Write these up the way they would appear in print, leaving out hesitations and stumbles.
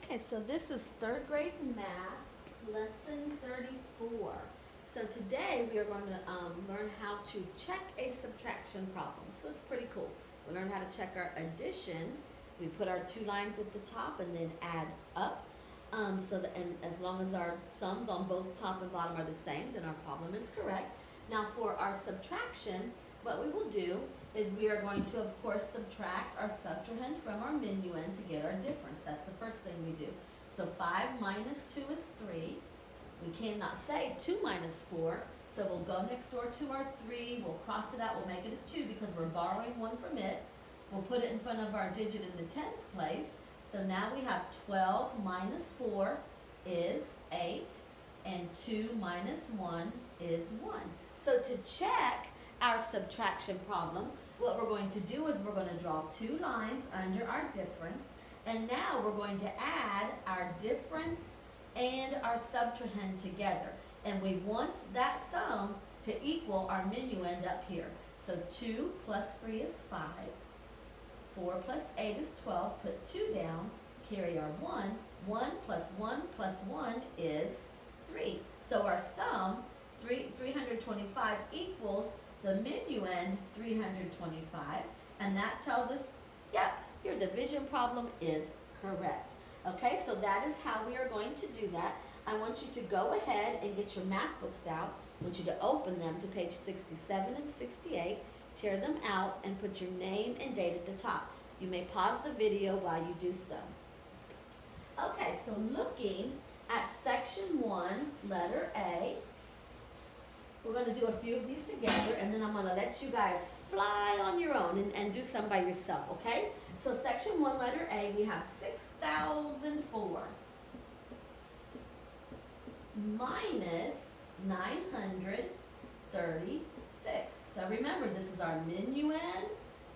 Okay, so this is third grade math, lesson 34. So today we are going to learn how to check a subtraction problem. So it's pretty cool. We learn how to check our addition. We put our two lines at the top and then add up. And as long as our sums on both top and bottom are the same, then our problem is correct. Now for our subtraction, what we will do is we are going to, of course, subtract our subtrahend from our minuend to get our difference. That's the first thing we do. So 5 minus 2 is 3. We cannot say 2 minus 4, so we'll go next door to our 3, we'll cross it out, we'll make it a 2 because we're borrowing 1 from it. We'll put it in front of our digit in the tens place. So now we have 12 minus 4 is 8, and 2 minus 1 is 1. So to check our subtraction problem, what we're going to do is we're going to draw two lines under our difference, and now we're going to add our difference and our subtrahend together, and we want that sum to equal our minuend up here. So 2 plus 3 is 5, 4 plus 8 is 12, put 2 down, carry our 1, 1 plus 1 plus 1 is 3. So our sum, 325, equals the minuend 325, and that tells us, yep, your division problem is correct. Okay, so that is how we are going to do that. I want you to go ahead and get your math books out. I want you to open them to page 67 and 68, tear them out, and put your name and date at the top. You may pause the video while you do so. Okay, so looking at section 1, letter A, we're going to do a few of these together, and then I'm going to let you guys fly on your own and do some by yourself, okay? So section 1, letter A, we have 6,004 minus 936. So remember, this is our minuend,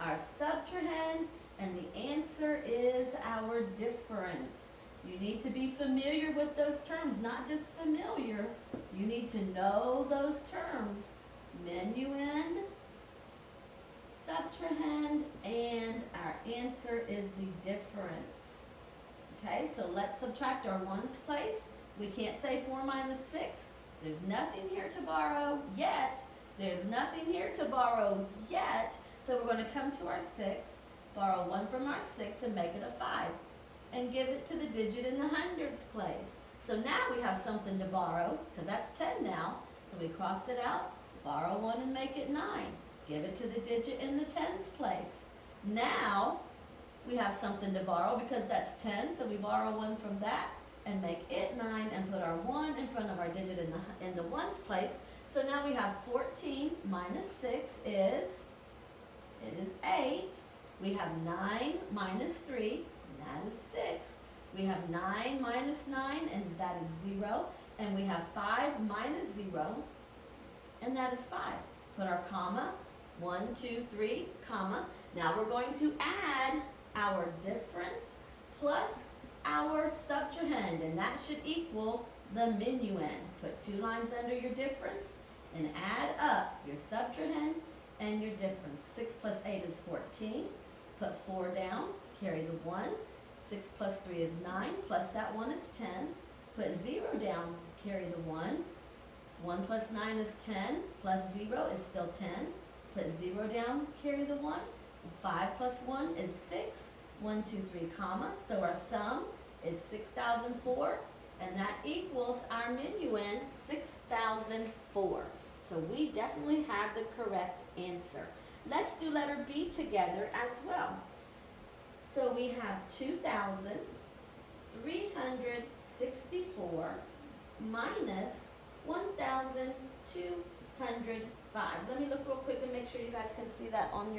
our subtrahend, and the answer is our difference. You need to be familiar with those terms, not just familiar. You need to know those terms. Minuend, subtrahend, and our answer is the difference. Okay, so let's subtract our ones place. We can't say 4 minus 6. There's nothing here to borrow yet. There's nothing here to borrow yet. So we're going to come to our 6, borrow 1 from our 6, and make it a 5. And give it to the digit in the hundreds place. So now we have something to borrow, because that's 10 now. So we cross it out, borrow 1 and make it 9. Give it to the digit in the tens place. Now we have something to borrow because that's 10, so we borrow 1 from that and make it 9 and put our 1 in front of our digit in the ones place. So now we have 14 minus 6 is 8. We have 9 minus 3. That is 6. We have 9 minus 9, and that is 0. And we have 5 minus 0, and that is 5. Put our comma, 1, 2, 3, comma. Now we're going to add our difference plus our subtrahend, and that should equal the minuend. Put two lines under your difference and add up your subtrahend and your difference. 6 plus 8 is 14. Put 4 down, carry the 1. 6 plus 3 is 9, plus that 1 is 10. Put 0 down, carry the 1. 1 plus 9 is 10, plus 0 is still 10. Put 0 down, carry the 1. 5 plus 1 is 6. 1, 2, 3, comma. So our sum is 6,004, and that equals our minuend, 6,004. So we definitely have the correct answer. Let's do letter B together as well. So we have 2,364 minus 1,205. Let me look real quick and make sure you guys can see that on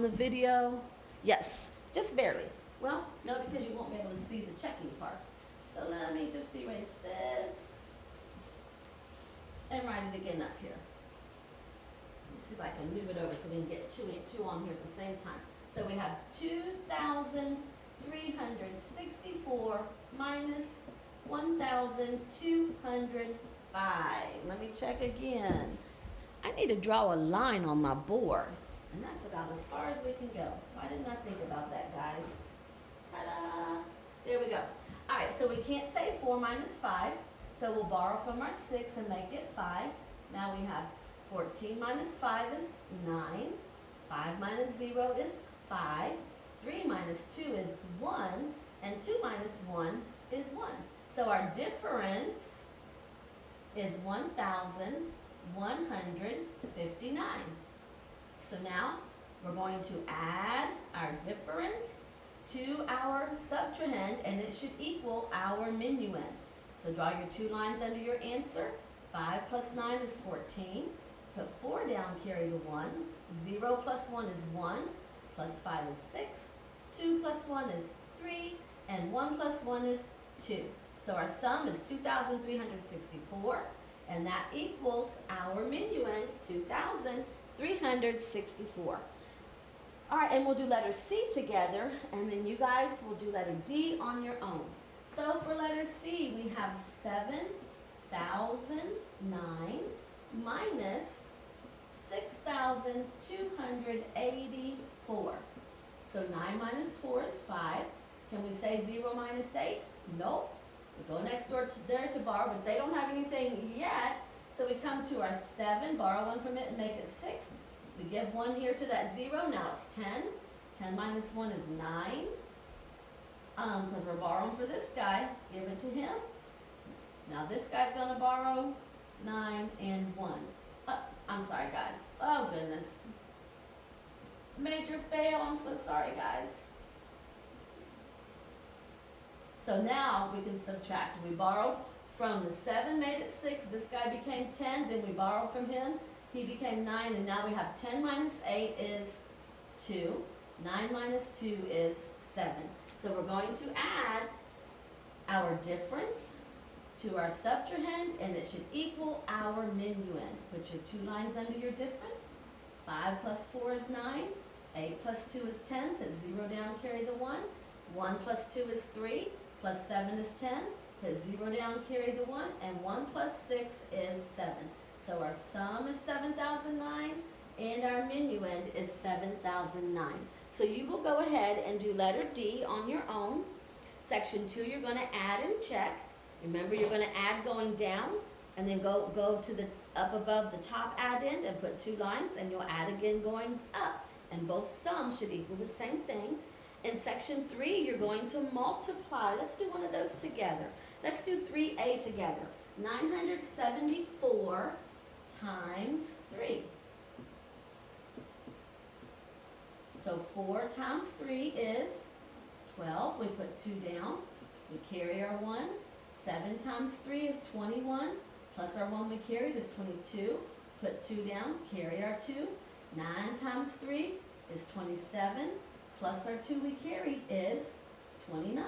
the video. Yes, just barely. Well, no, because you won't be able to see the checking part. So let me just erase this and write it again up here. Let me see if I can move it over so we can get two on here at the same time. So we have 2,364 minus 1,205. Let me check again. I need to draw a line on my board, and that's about as far as we can go. Why didn't I think about that, guys? Ta-da! There we go. so we can't say 4 minus 5. So we'll borrow from our 6 and make it 5. Now we have 14 minus 5 is 9. 5 minus 0 is 5. 3 minus 2 is 1. And 2 minus 1 is 1. So our difference is 1,159. So now we're going to add our difference to our subtrahend, and it should equal our minuend. So draw your 2 lines under your answer. 5 plus 9 is 14. Put 4 down, carry the 1. 0 plus 1 is 1. Plus 5 is 6. 2 plus 1 is 3. And 1 plus 1 is 2. So our sum is 2,364. And that equals our minuend, 2,364. All right, and we'll do letter C together, and then you guys will do letter D on your own. So for letter C, we have 7,009 minus 6,284. So 9 minus 4 is 5. Can we say 0 minus 8? Nope. We go next door to there to borrow, but they don't have anything yet. So we come to our 7, borrow 1 from it and make it 6. We give 1 here to that 0, now it's 10. 10 minus 1 is 9. Because we're borrowing for this guy, give it to him. Now this guy's gonna borrow 9 and 1. I'm sorry guys, oh goodness. Major fail, I'm so sorry guys. So now we can subtract. We borrowed from the 7, made it 6, this guy became 10, then we borrowed from him, he became 9, and now we have 10 minus 8 is 2, 9 minus 2 is 7. So we're going to add our difference to our subtrahend, and it should equal our minuend. Put your 2 lines under your difference. 5 plus 4 is 9, 8 plus 2 is 10, put 0 down, carry the 1. 1 plus 2 is 3, plus 7 is 10, put 0 down, carry the 1, and 1 plus 6 is 7. So our sum is 7,009, and our minuend is 7,009. So you will go ahead and do letter D on your own. Section 2, you're going to add and check. Remember, you're going to add going down, and then go to the up above the top addend and put 2 lines, and you'll add again going up. And both sums should equal the same thing. In section 3, you're going to multiply. Let's do one of those together. Let's do 3a together. 974 times 3. So 4 times 3 is 12. We put 2 down. We carry our 1. 7 times 3 is 21. Plus our 1 we carried is 22. Put 2 down. Carry our 2. 9 times 3 is 27. Plus our 2 we carried is 29.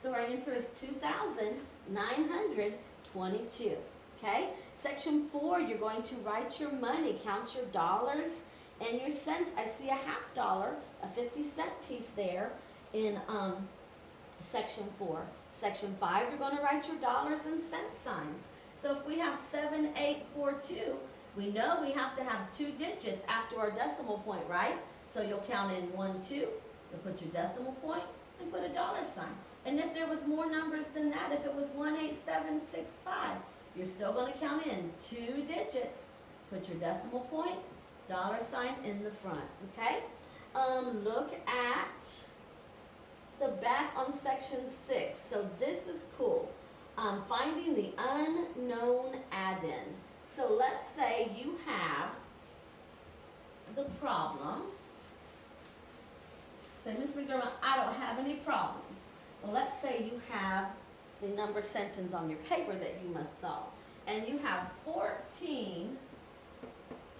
So our answer is 2,922. Okay? Section 4, you're going to write your money, count your dollars and your cents. I see a $50, a 50-cent piece there in section 4. Section 5, you're going to write your dollars and cent signs. So if we have 7842, we know we have to have 2 digits after our decimal point, right? So you'll count in 1, 2, you'll put your decimal point and put a dollar sign. And if there was more numbers than that, if it was 18765, you're still going to count in 2 digits, put your decimal point, dollar sign in the front, okay? Look at the back on section 6. So this is cool. Finding the unknown addend. So let's say you have the problem. Say, Ms. McDermott, I don't have any problems. Well, let's say you have the number sentence on your paper that you must solve. And you have 14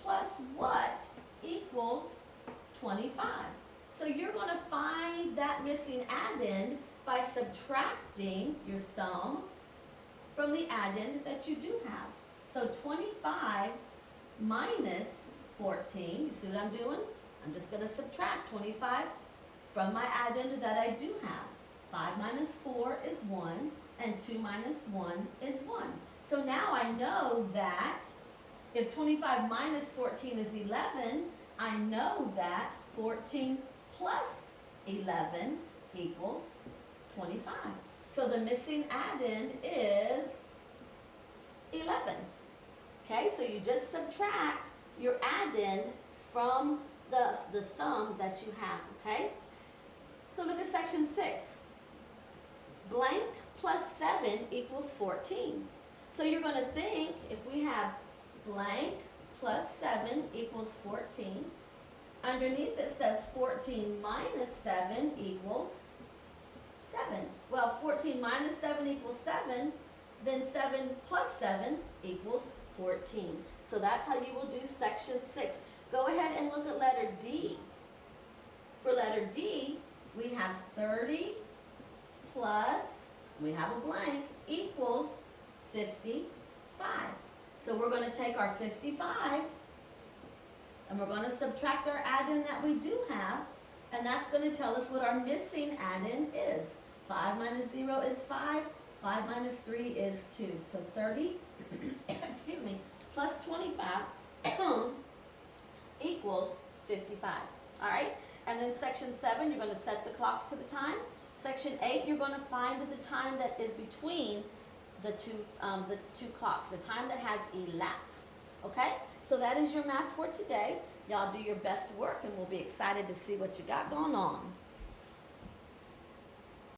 plus what equals 25. So you're going to find that missing addend by subtracting your sum from the addend that you do have. So 25 minus 14, you see what I'm doing? I'm just going to subtract 25 from my addend that I do have. 5 minus 4 is 1, and 2 minus 1 is 1. So now I know that if 25 minus 14 is 11, I know that 14 plus 11 equals 25. So the missing addend is 11. Okay, so you just subtract your addend from the sum that you have, okay? So look at section 6. Blank plus 7 equals 14. So you're going to think if we have blank plus 7 equals 14, underneath it says 14 minus 7 equals 7. Well, 14 minus 7 equals 7, then 7 plus 7 equals 14. So that's how you will do section 6. Go ahead and look at letter D. For letter D, we have 30 plus, we have a blank, equals 55. So we're going to take our 55 and we're going to subtract our addend that we do have, and that's going to tell us what our missing addend is. 5 minus 0 is 5. 5 minus 3 is 2. So 30, excuse me, plus 25 equals 55. All right? And then section 7, you're going to set the clocks to the time. Section 8, you're going to find the time that is between the two clocks, the time that has elapsed. Okay? So that is your math for today. Y'all do your best work, and we'll be excited to see what you got going on.